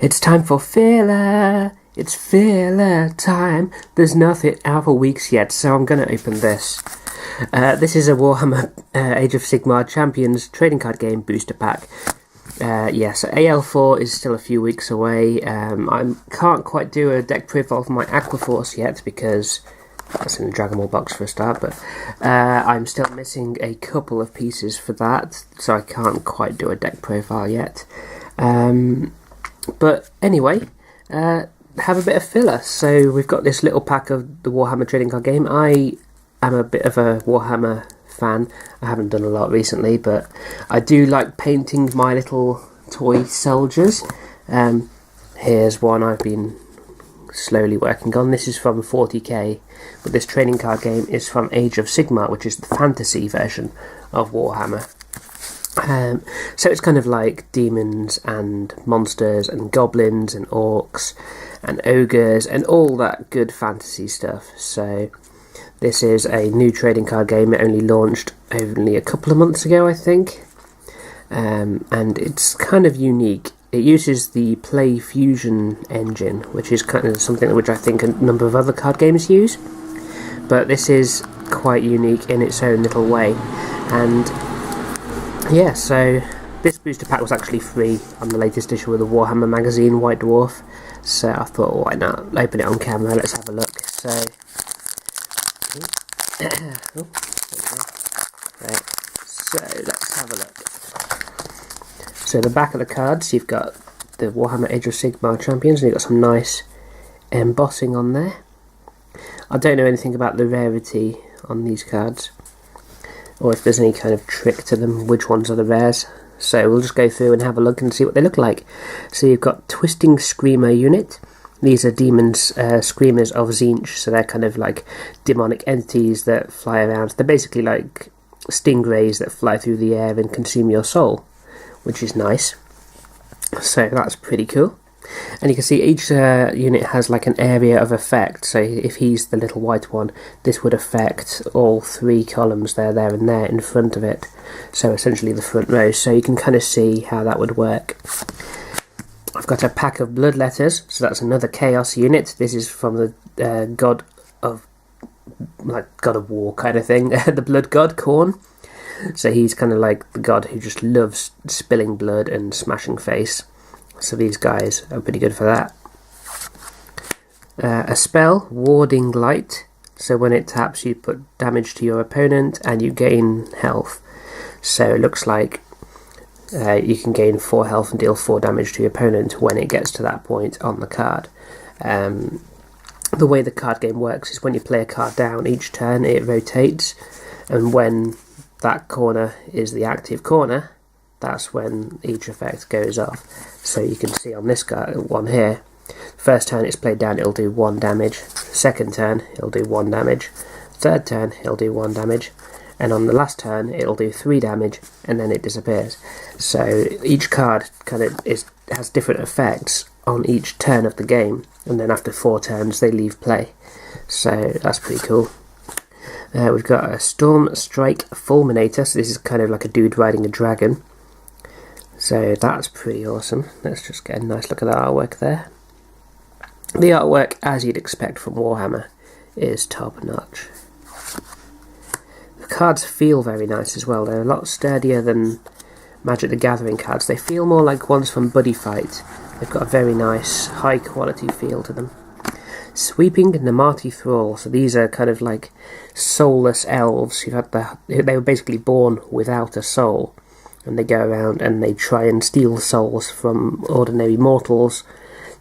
It's time for filler. It's filler time. There's nothing out for weeks yet, so I'm going to open this. This is a Warhammer Age of Sigmar Champions trading card game booster pack. Yes, AL4 is still a few weeks away. I can't quite do a deck profile for my Aquaforce yet because that's in the Dragon Ball box for a start, but I'm still missing a couple of pieces for that, so I can't quite do a deck profile yet. But anyway, have a bit of filler. So we've got this little pack of the Warhammer trading card game. I am a bit of a Warhammer fan. I haven't done a lot recently, but I do like painting my little toy soldiers. Here's one I've been slowly working on. This is from 40k, but this trading card game is from Age of Sigmar, which is the fantasy version of Warhammer. So it's kind of like demons and monsters and goblins and orcs and ogres and all that good fantasy stuff. So this is a new trading card game. It only launched only a couple of months ago, I think, and it's kind of unique. It uses the Play Fusion engine, which is kind of something which I think a number of other card games use, but this is quite unique in its own little way. And yeah, so this booster pack was actually free on the latest issue of the Warhammer magazine, White Dwarf, so I thought, why not open it on camera. Let's have a look. So right. So let's have a look. So the back of the cards, you've got the Warhammer Age of Sigmar Champions, and you've got some nice embossing on there. I don't know anything about the rarity on these cards, or if there's any kind of trick to them, which ones are the rares. So we'll just go through and have a look and see what they look like. So you've got Twisting Screamer unit. These are demons, screamers of Tzeentch, so they're kind of like demonic entities that fly around. They're basically like stingrays that fly through the air and consume your soul, which is nice. So that's pretty cool. And you can see each unit has like an area of effect. So if he's the little white one, this would affect all three columns there and there in front of it. So essentially the front row. So you can kind of see how that would work. I've got a pack of blood letters. So that's another chaos unit. This is from the god of war kind of thing. The blood god, Khorne. So he's kind of like the god who just loves spilling blood and smashing face. So these guys are pretty good for that. A spell, Warding Light. So when it taps, you put damage to your opponent and you gain health. So it looks like you can gain 4 health and deal 4 damage to your opponent when it gets to that point on the card. The way the card game works is when you play a card down, each turn it rotates, and when that corner is the active corner, that's when each effect goes off. So you can see on this one here, first turn it's played down, it'll do 1 damage. Second turn, it'll do 1 damage. Third turn, it'll do 1 damage. And on the last turn, it'll do 3 damage, and then it disappears. So each card kind of has different effects on each turn of the game, and then after 4 turns, they leave play. So that's pretty cool. We've got a Storm Strike Fulminator, so this is kind of like a dude riding a dragon. So that's pretty awesome. Let's just get a nice look at the artwork there. The artwork, as you'd expect from Warhammer, is top notch. The cards feel very nice as well. They're a lot sturdier than Magic the Gathering cards. They feel more like ones from Buddy Fight. They've got a very nice, high quality feel to them. Sweeping Namati Thrall. So these are kind of like soulless elves. They were basically born without a soul, and they go around and they try and steal souls from ordinary mortals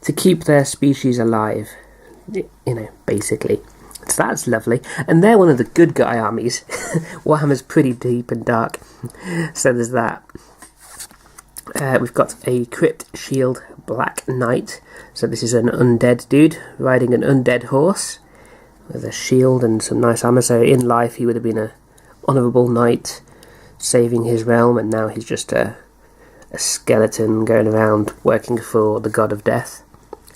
to keep their species alive. You know, basically. So that's lovely. And they're one of the good guy armies. Warhammer's pretty deep and dark, so there's that. We've got a Crypt Shield Black Knight. So this is an undead dude riding an undead horse with a shield and some nice armor. So in life he would have been a honourable knight saving his realm, and now he's just a skeleton going around working for the god of death,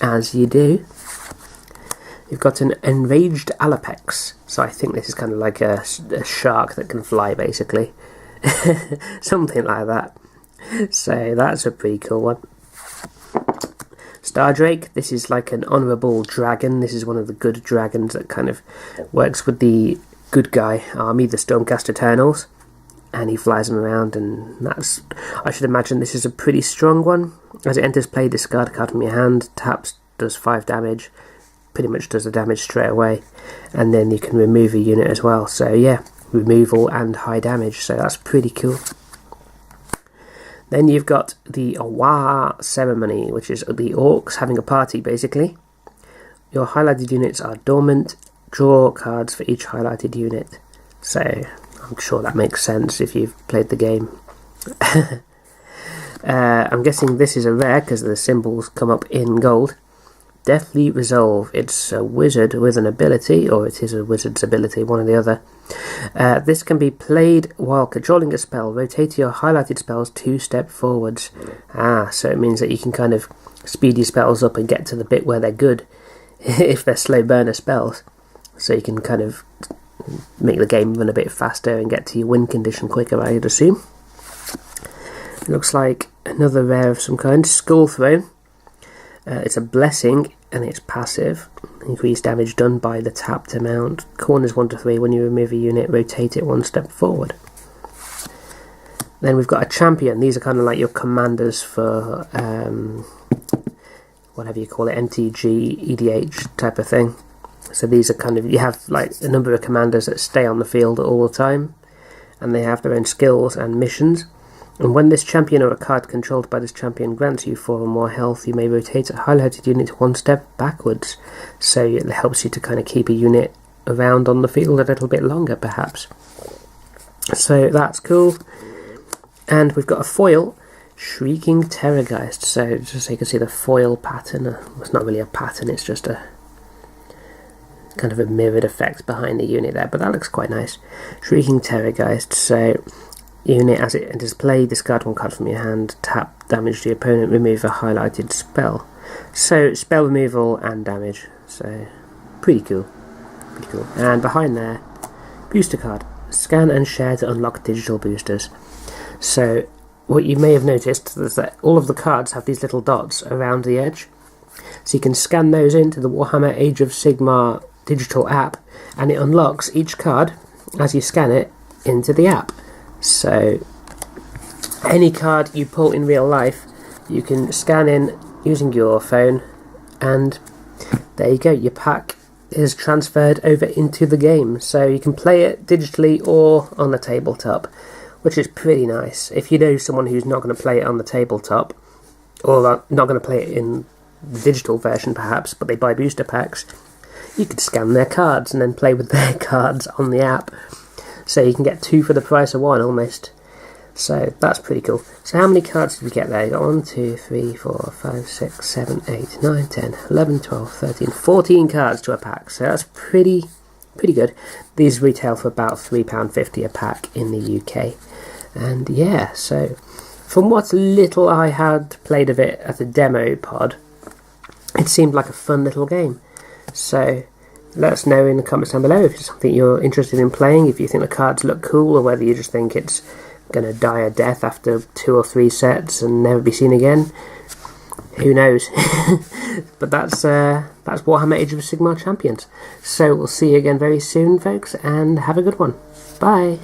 as you do. You've got an Enraged Alapex. So I think this is kind of like a shark that can fly, basically. Something like that. So that's a pretty cool one. Star Drake, this is like an honourable dragon. This is one of the good dragons that kind of works with the good guy army, the Stormcast Eternals. And he flies them around, and that's... I should imagine this is a pretty strong one. As it enters play, discard a card from your hand, taps, does 5 damage, pretty much does the damage straight away, and then you can remove a unit as well. So yeah, removal and high damage, so that's pretty cool. Then you've got the Awa Ceremony, which is the orcs having a party basically. Your highlighted units are dormant, draw cards for each highlighted unit. So I'm sure that makes sense if you've played the game. I'm guessing this is a rare because the symbols come up in gold. Deathly Resolve. It's a wizard with an ability, or it is a wizard's ability, one or the other. This can be played while controlling a spell. Rotate your highlighted spells 2 steps forwards. So it means that you can kind of speed your spells up and get to the bit where they're good if they're slow burner spells. So you can kind of make the game run a bit faster and get to your win condition quicker, I'd assume. It looks like another rare of some kind, Skull Throne. It's a blessing and it's passive. Increased damage done by the tapped amount. Corners 1 to 3. When you remove a unit, rotate it 1 step forward. Then we've got a champion. These are kind of like your commanders for whatever you call it, MTG, EDH type of thing. So these are kind of, you have like a number of commanders that stay on the field all the time, and they have their own skills and missions. And when this champion or a card controlled by this champion grants you 4 or more health, you may rotate a highlighted unit 1 step backwards. So it helps you to kind of keep a unit around on the field a little bit longer, perhaps. So that's cool. And we've got a foil, Shrieking Terrorgeist. So just so you can see the foil pattern. It's not really a pattern, it's just a kind of a mirrored effect behind the unit there, but that looks quite nice. Shrieking Terrorgeist. So unit, as it enters play, discard 1 card from your hand, tap, damage to your opponent, remove a highlighted spell. So spell removal and damage. So pretty cool. Pretty cool. And behind there, booster card. Scan and share to unlock digital boosters. So what you may have noticed is that all of the cards have these little dots around the edge. So you can scan those into the Warhammer Age of Sigmar digital app, and it unlocks each card as you scan it into the app. So any card you pull in real life, you can scan in using your phone, and there you go, your pack is transferred over into the game. So you can play it digitally or on the tabletop, which is pretty nice. If you know someone who's not going to play it on the tabletop, or not going to play it in the digital version perhaps, but they buy booster packs, you could scan their cards and then play with their cards on the app. So you can get 2 for the price of 1 almost. So that's pretty cool. So how many cards did we get there? You got 1, 2, 3, 4, 5, 6, 7, 8, 9, 10, 11, 12, 13, 14 cards to a pack. So that's pretty good. These retail for about £3.50 a pack in the UK. And yeah, so from what little I had played of it at the demo pod, it seemed like a fun little game. So let us know in the comments down below if it's something you're interested in playing, if you think the cards look cool, or whether you just think it's going to die a death after 2 or 3 sets and never be seen again. Who knows? But that's Warhammer Age of Sigmar Champions. So we'll see you again very soon, folks, and have a good one. Bye!